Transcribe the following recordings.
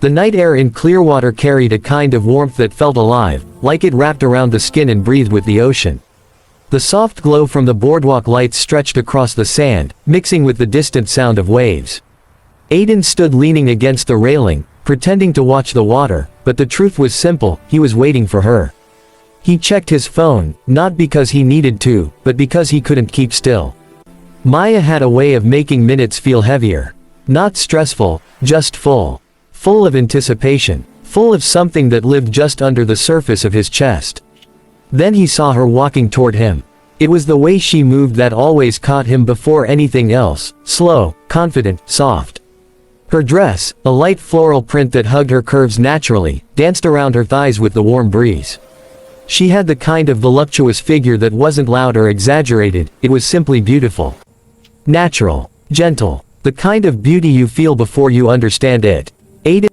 The night air in Clearwater carried a kind of warmth that felt alive, like it wrapped around the skin and breathed with the ocean. The soft glow from the boardwalk lights stretched across the sand, mixing with the distant sound of waves. Aiden stood leaning against the railing, pretending to watch the water, but the truth was simple, he was waiting for her. He checked his phone, not because he needed to, but because he couldn't keep still. Maya had a way of making minutes feel heavier. Not stressful, just full. Full of anticipation. Full of something that lived just under the surface of his chest. Then he saw her walking toward him. It was the way she moved that always caught him before anything else, slow, confident, soft. Her dress, a light floral print that hugged her curves naturally, danced around her thighs with the warm breeze. She had the kind of voluptuous figure that wasn't loud or exaggerated, it was simply beautiful. Natural. Gentle. The kind of beauty you feel before you understand it. Aiden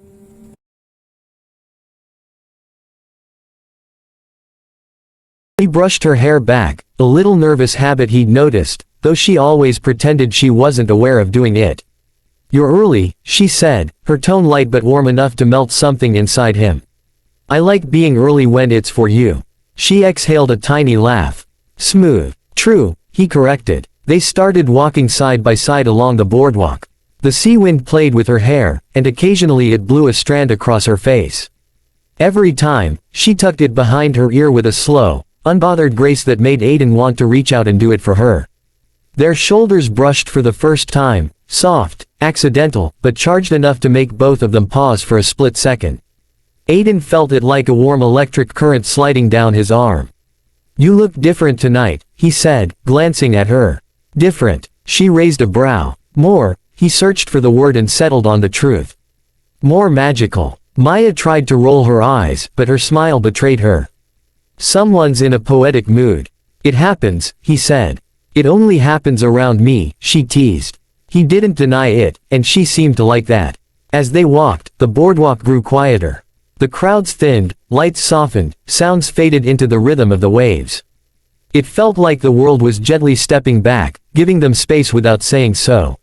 He brushed her hair back, a little nervous habit he'd noticed, though she always pretended she wasn't aware of doing it. "You're early," she said, her tone light but warm enough to melt something inside him. "I like being early when it's for you." She exhaled a tiny laugh. "Smooth." "True," he corrected. They started walking side by side along the boardwalk. The sea wind played with her hair, and occasionally it blew a strand across her face. Every time, she tucked it behind her ear with a slow, unbothered grace that made Aiden want to reach out and do it for her. Their shoulders brushed for the first time, soft, accidental, but charged enough to make both of them pause for a split second. Aiden felt it like a warm electric current sliding down his arm. "You look different tonight," he said, glancing at her. "Different." She raised a brow. "More," he searched for the word and settled on the truth. "More magical." Maya tried to roll her eyes, but her smile betrayed her. "Someone's in a poetic mood." "It happens," he said. "It only happens around me," she teased. He didn't deny it, and she seemed to like that. As they walked, the boardwalk grew quieter. The crowds thinned, lights softened, sounds faded into the rhythm of the waves. It felt like the world was gently stepping back, giving them space without saying so.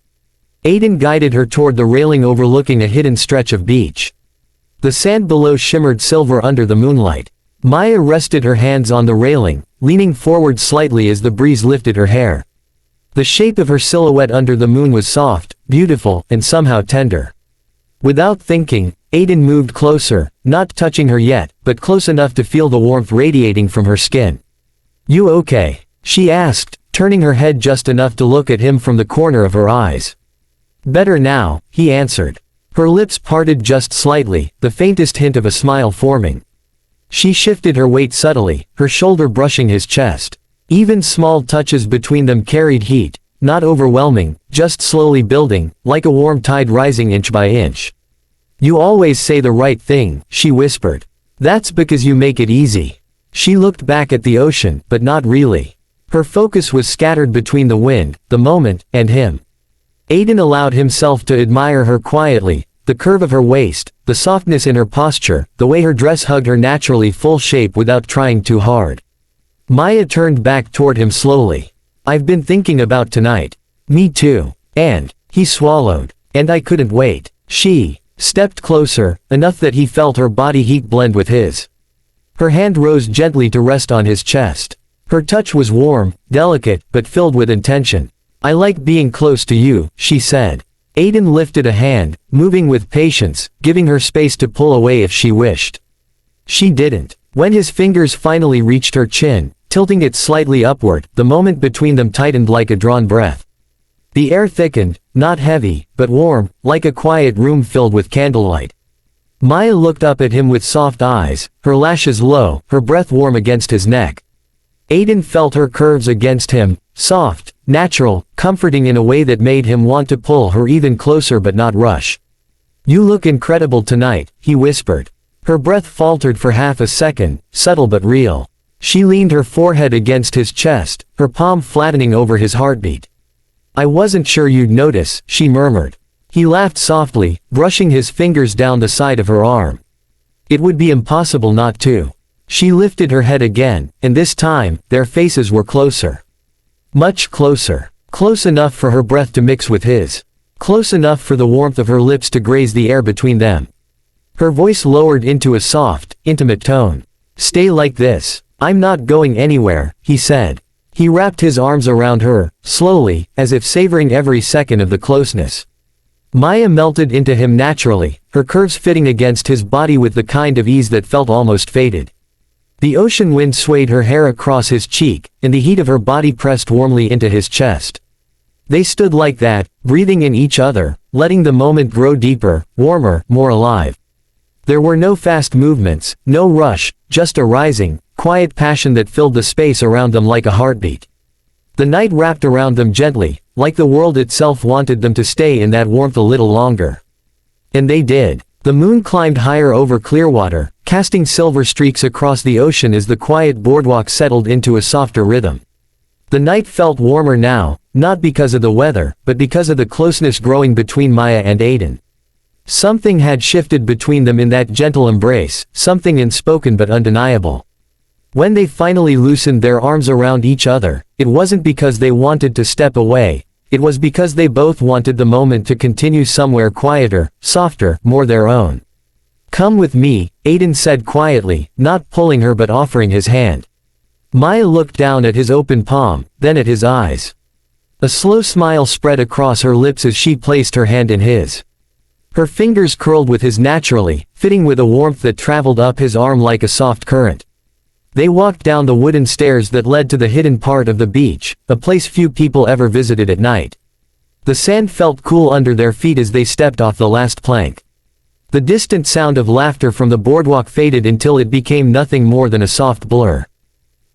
Aiden guided her toward the railing overlooking a hidden stretch of beach. The sand below shimmered silver under the moonlight. Maya rested her hands on the railing, leaning forward slightly as the breeze lifted her hair. The shape of her silhouette under the moon was soft, beautiful, and somehow tender. Without thinking, Aiden moved closer, not touching her yet, but close enough to feel the warmth radiating from her skin. "You okay?" she asked, turning her head just enough to look at him from the corner of her eyes. "Better now," he answered. Her lips parted just slightly, the faintest hint of a smile forming. She shifted her weight subtly, her shoulder brushing his chest. Even small touches between them carried heat, not overwhelming, just slowly building, like a warm tide rising inch by inch. "You always say the right thing," she whispered. "That's because you make it easy." She looked back at the ocean, but not really. Her focus was scattered between the wind, the moment, and him. Aiden allowed himself to admire her quietly, the curve of her waist, the softness in her posture, the way her dress hugged her naturally full shape without trying too hard. Maya turned back toward him slowly. "I've been thinking about tonight." "Me too." "And," he swallowed, "and I couldn't wait." She stepped closer, enough that he felt her body heat blend with his. Her hand rose gently to rest on his chest. Her touch was warm, delicate, but filled with intention. "I like being close to you," she said. Aiden lifted a hand, moving with patience, giving her space to pull away if she wished. She didn't. When his fingers finally reached her chin, tilting it slightly upward, the moment between them tightened like a drawn breath. The air thickened, not heavy, but warm, like a quiet room filled with candlelight. Maya looked up at him with soft eyes, her lashes low, her breath warm against his neck. Aiden felt her curves against him, soft, natural, comforting in a way that made him want to pull her even closer but not rush. "You look incredible tonight," he whispered. Her breath faltered for half a second, subtle but real. She leaned her forehead against his chest, her palm flattening over his heartbeat. "I wasn't sure you'd notice," she murmured. He laughed softly, brushing his fingers down the side of her arm. "It would be impossible not to." She lifted her head again, and this time, their faces were closer. Much closer. Close enough for her breath to mix with his. Close enough for the warmth of her lips to graze the air between them. Her voice lowered into a soft, intimate tone. "Stay like this. I'm not going anywhere," he said. He wrapped his arms around her, slowly, as if savoring every second of the closeness. Maya melted into him naturally, her curves fitting against his body with the kind of ease that felt almost fated. The ocean wind swayed her hair across his cheek, and the heat of her body pressed warmly into his chest. They stood like that, breathing in each other, letting the moment grow deeper, warmer, more alive. There were no fast movements, no rush, just a rising, quiet passion that filled the space around them like a heartbeat. The night wrapped around them gently, like the world itself wanted them to stay in that warmth a little longer. And they did. The moon climbed higher over Clearwater, casting silver streaks across the ocean as the quiet boardwalk settled into a softer rhythm. The night felt warmer now, not because of the weather, but because of the closeness growing between Maya and Aiden. Something had shifted between them in that gentle embrace, something unspoken but undeniable. When they finally loosened their arms around each other, it wasn't because they wanted to step away, it was because they both wanted the moment to continue somewhere quieter, softer, more their own. "Come with me," Aiden said quietly, not pulling her but offering his hand. Maya looked down at his open palm, then at his eyes. A slow smile spread across her lips as she placed her hand in his. Her fingers curled with his naturally, fitting with a warmth that traveled up his arm like a soft current. They walked down the wooden stairs that led to the hidden part of the beach, a place few people ever visited at night. The sand felt cool under their feet as they stepped off the last plank. The distant sound of laughter from the boardwalk faded until it became nothing more than a soft blur.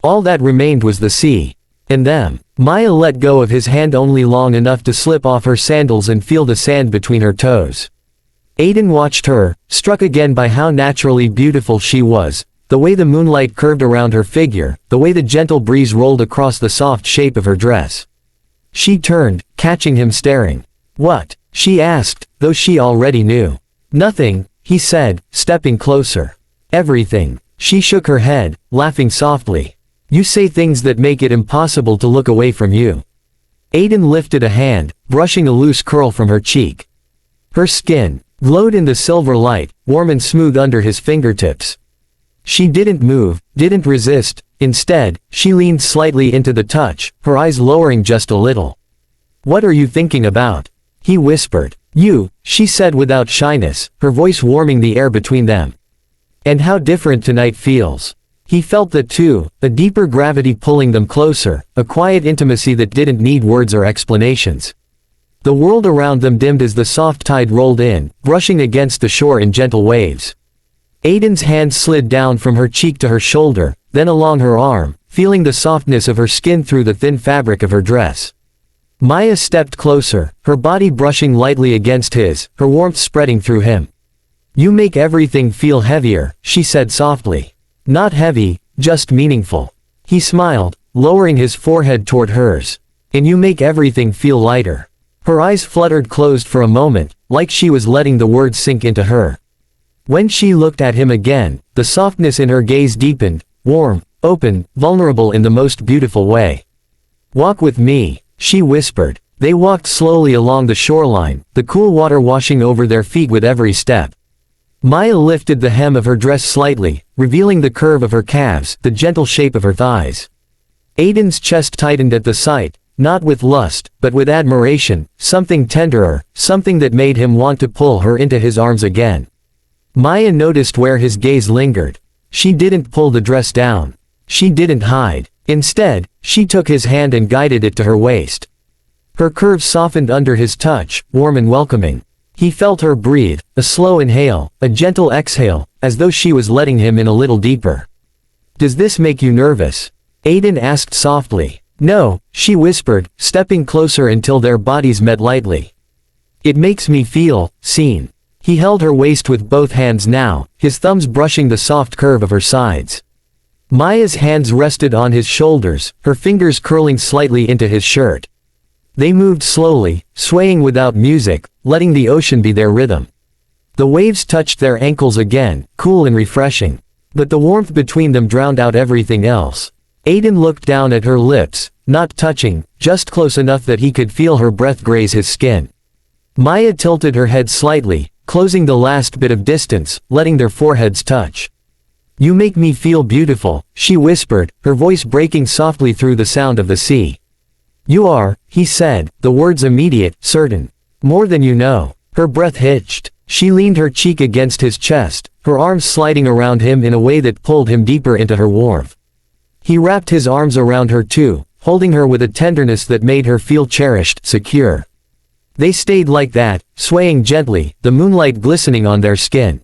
All that remained was the sea. And them. Maya let go of his hand only long enough to slip off her sandals and feel the sand between her toes. Aiden watched her, struck again by how naturally beautiful she was, the way the moonlight curved around her figure, the way the gentle breeze rolled across the soft shape of her dress. She turned, catching him staring. "What?" she asked, though she already knew. "Nothing," he said, stepping closer. "Everything." She shook her head, laughing softly. "You say things that make it impossible to look away from you." Aiden lifted a hand, brushing a loose curl from her cheek. Her skin glowed in the silver light, warm and smooth under his fingertips. She didn't move, didn't resist, instead, she leaned slightly into the touch, her eyes lowering just a little. "What are you thinking about?" he whispered. "You," she said without shyness, her voice warming the air between them. "And how different tonight feels." He felt that too, a deeper gravity pulling them closer, a quiet intimacy that didn't need words or explanations. The world around them dimmed as the soft tide rolled in, brushing against the shore in gentle waves. Aiden's hand slid down from her cheek to her shoulder, then along her arm, feeling the softness of her skin through the thin fabric of her dress. Maya stepped closer, her body brushing lightly against his, her warmth spreading through him. "You make everything feel heavier," she said softly. "Not heavy, just meaningful." He smiled, lowering his forehead toward hers. "And you make everything feel lighter." Her eyes fluttered closed for a moment, like she was letting the words sink into her. When she looked at him again, the softness in her gaze deepened, warm, open, vulnerable in the most beautiful way. "Walk with me," she whispered. They walked slowly along the shoreline, the cool water washing over their feet with every step. Maya lifted the hem of her dress slightly, revealing the curve of her calves, the gentle shape of her thighs. Aiden's chest tightened at the sight, not with lust, but with admiration, something tenderer, something that made him want to pull her into his arms again. Maya noticed where his gaze lingered. She didn't pull the dress down. She didn't hide. Instead, she took his hand and guided it to her waist. Her curves softened under his touch, warm and welcoming. He felt her breathe, a slow inhale, a gentle exhale, as though she was letting him in a little deeper. "Does this make you nervous?" Aiden asked softly. "No," she whispered, stepping closer until their bodies met lightly. "It makes me feel seen." He held her waist with both hands now, his thumbs brushing the soft curve of her sides. Maya's hands rested on his shoulders, her fingers curling slightly into his shirt. They moved slowly, swaying without music, letting the ocean be their rhythm. The waves touched their ankles again, cool and refreshing. But the warmth between them drowned out everything else. Aiden looked down at her lips, not touching, just close enough that he could feel her breath graze his skin. Maya tilted her head slightly, closing the last bit of distance, letting their foreheads touch. "You make me feel beautiful," she whispered, her voice breaking softly through the sound of the sea. "You are," he said, the words immediate, certain. "More than you know." Her breath hitched. She leaned her cheek against his chest, her arms sliding around him in a way that pulled him deeper into her warmth. He wrapped his arms around her too, holding her with a tenderness that made her feel cherished, secure. They stayed like that, swaying gently, the moonlight glistening on their skin.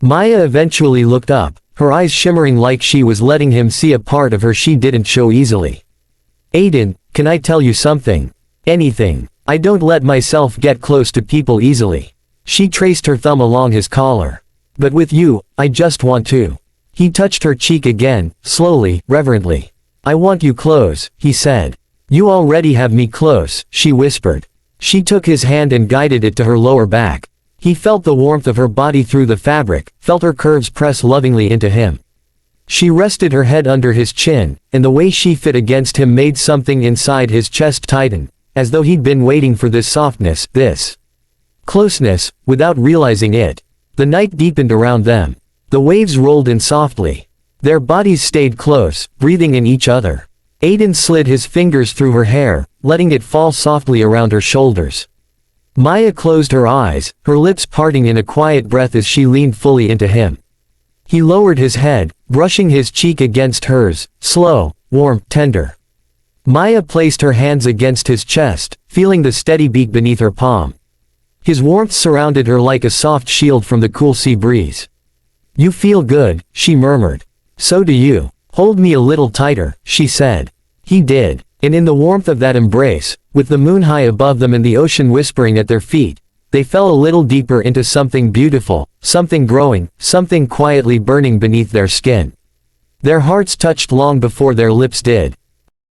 Maya eventually looked up, her eyes shimmering like she was letting him see a part of her she didn't show easily. "Aiden, can I tell you something? Anything. I don't let myself get close to people easily." She traced her thumb along his collar. "But with you, I just want to." He touched her cheek again, slowly, reverently. "I want you close," he said. "You already have me close," she whispered. She took his hand and guided it to her lower back. He felt the warmth of her body through the fabric, felt her curves press lovingly into him. She rested her head under his chin, and the way she fit against him made something inside his chest tighten, as though he'd been waiting for this softness, this closeness, without realizing it. The night deepened around them. The waves rolled in softly. Their bodies stayed close, breathing in each other. Aiden slid his fingers through her hair, letting it fall softly around her shoulders. Maya closed her eyes, her lips parting in a quiet breath as she leaned fully into him. He lowered his head, brushing his cheek against hers, slow, warm, tender. Maya placed her hands against his chest, feeling the steady beat beneath her palm. His warmth surrounded her like a soft shield from the cool sea breeze. "You feel good," she murmured. "So do you. Hold me a little tighter," she said. He did, and in the warmth of that embrace, with the moon high above them and the ocean whispering at their feet, they fell a little deeper into something beautiful, something growing, something quietly burning beneath their skin. Their hearts touched long before their lips did.